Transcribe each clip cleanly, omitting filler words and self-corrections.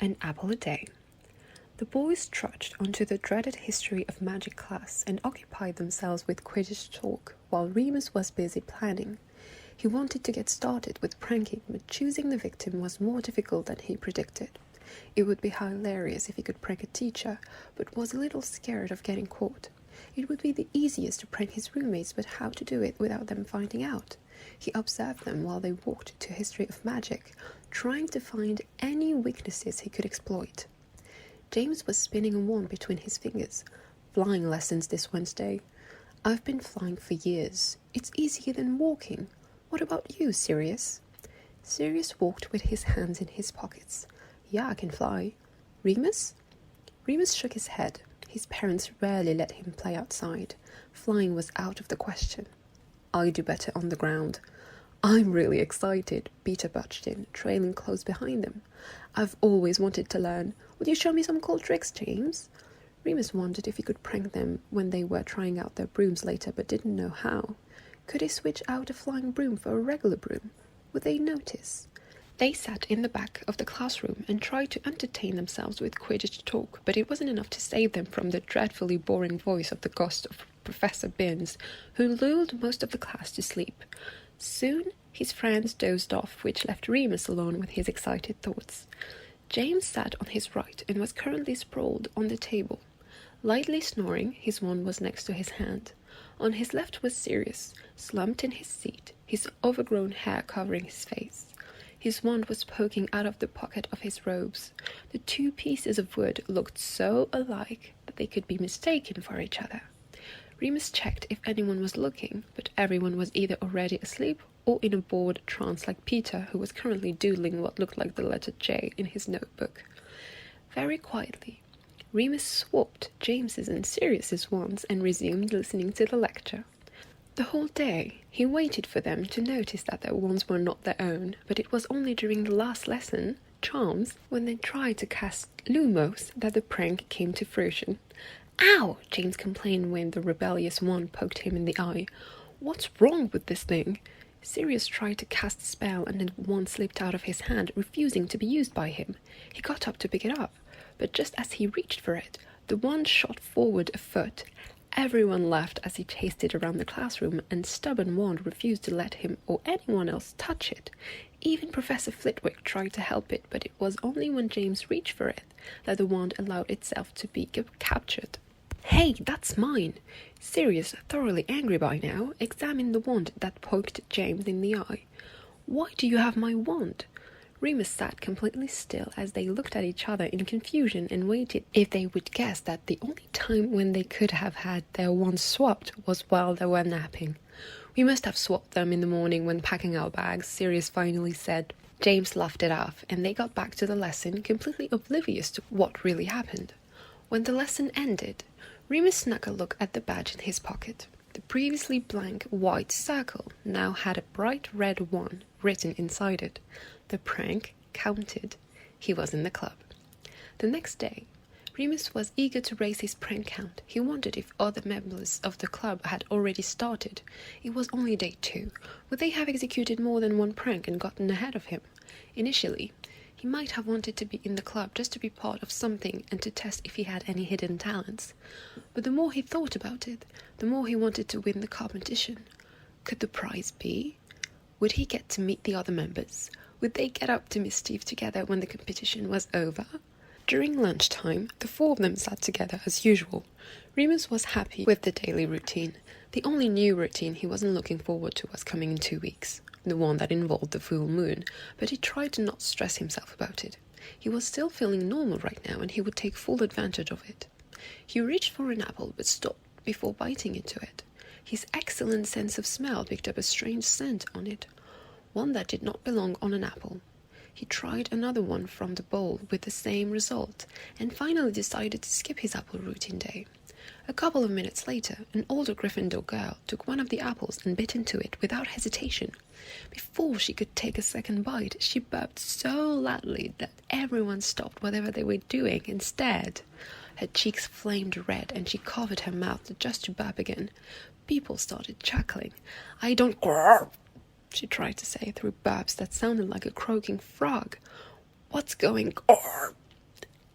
An apple a day. The boys trudged onto the dreaded history of magic class and occupied themselves with Quidditch talk while Remus was busy planning. He wanted to get started with pranking, but choosing the victim was more difficult than he predicted. It would be hilarious if he could prank a teacher, but was a little scared of getting caught. It would be the easiest to prank his roommates, but how to do it without them finding out? He observed them while they walked to History of Magic, trying to find any weaknesses he could exploit. James was spinning a wand between his fingers. Flying lessons this Wednesday. I've been flying for years. It's easier than walking. What about you, Sirius? Sirius walked with his hands in his pockets. Yeah, I can fly. Remus? Remus shook his head. His parents rarely let him play outside. Flying was out of the question. I do better on the ground. I'm really excited, Peter budged in, trailing close behind them. I've always wanted to learn. Would you show me some cool tricks, James? Remus wondered if he could prank them when they were trying out their brooms later, but didn't know how. Could he switch out a flying broom for a regular broom? Would they notice? They sat in the back of the classroom and tried to entertain themselves with Quidditch talk, but it wasn't enough to save them from the dreadfully boring voice of the ghost of Professor Binns, who lulled most of the class to sleep. Soon his friends dozed off, which left Remus alone with his excited thoughts. James sat on his right and was currently sprawled on the table. Lightly snoring, his wand was next to his hand. On his left was Sirius, slumped in his seat, his overgrown hair covering his face. His wand was poking out of the pocket of his robes. The two pieces of wood looked so alike that they could be mistaken for each other. Remus checked if anyone was looking, but everyone was either already asleep or in a bored trance like Peter, who was currently doodling what looked like the letter J in his notebook. Very quietly, Remus swapped James's and Sirius's wands and resumed listening to the lecture. The whole day, he waited for them to notice that their wands were not their own, but it was only during the last lesson, Charms, when they tried to cast Lumos, that the prank came to fruition. Ow! James complained when the rebellious wand poked him in the eye. What's wrong with this thing? Sirius tried to cast a spell and the wand slipped out of his hand, refusing to be used by him. He got up to pick it up, but just as he reached for it, the wand shot forward a foot. Everyone laughed as he chased it around the classroom, and stubborn wand refused to let him or anyone else touch it. Even Professor Flitwick tried to help it, but it was only when James reached for it that the wand allowed itself to be captured. Hey, that's mine! Sirius, thoroughly angry by now, examined the wand that poked James in the eye. Why do you have my wand? Remus sat completely still as they looked at each other in confusion and waited if they would guess that the only time when they could have had their wands swapped was while they were napping. We must have swapped them in the morning when packing our bags, Sirius finally said. James laughed it off, and they got back to the lesson, completely oblivious to what really happened. When the lesson ended, Remus snuck a look at the badge in his pocket. The previously blank white circle now had a bright red 1 written inside it. The prank counted. He was in the club. The next day, Remus was eager to raise his prank count. He wondered if other members of the club had already started. It was only day 2. Would they have executed more than one prank and gotten ahead of him? Initially, he might have wanted to be in the club just to be part of something and to test if he had any hidden talents. But the more he thought about it, the more he wanted to win the competition. Could the prize be? Would he get to meet the other members? Would they get up to mischief together when the competition was over? During lunchtime, the 4 of them sat together as usual. Remus was happy with the daily routine. The only new routine he wasn't looking forward to was coming in 2 weeks. The one that involved the full moon, but he tried to not stress himself about it. He was still feeling normal right now, and he would take full advantage of it. He reached for an apple, but stopped before biting into it. His excellent sense of smell picked up a strange scent on it, one that did not belong on an apple. He tried another one from the bowl with the same result, and finally decided to skip his apple routine day. A couple of minutes later, an older Gryffindor girl took one of the apples and bit into it without hesitation. Before she could take a second bite, she burped so loudly that everyone stopped whatever they were doing instead. Her cheeks flamed red and she covered her mouth just to burp again. People started chuckling. "I don't grrr," she tried to say through burps that sounded like a croaking frog. "What's going grrr?"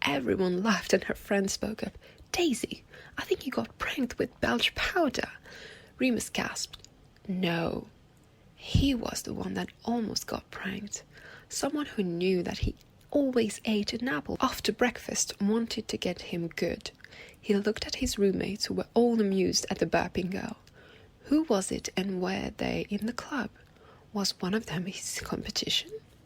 Everyone laughed and her friend spoke up. Daisy, I think you got pranked with Belch powder. Remus gasped. No, he was the one that almost got pranked. Someone who knew that he always ate an apple after breakfast wanted to get him good. He looked at his roommates who were all amused at the burping girl. Who was it and were they in the club? Was one of them his competition?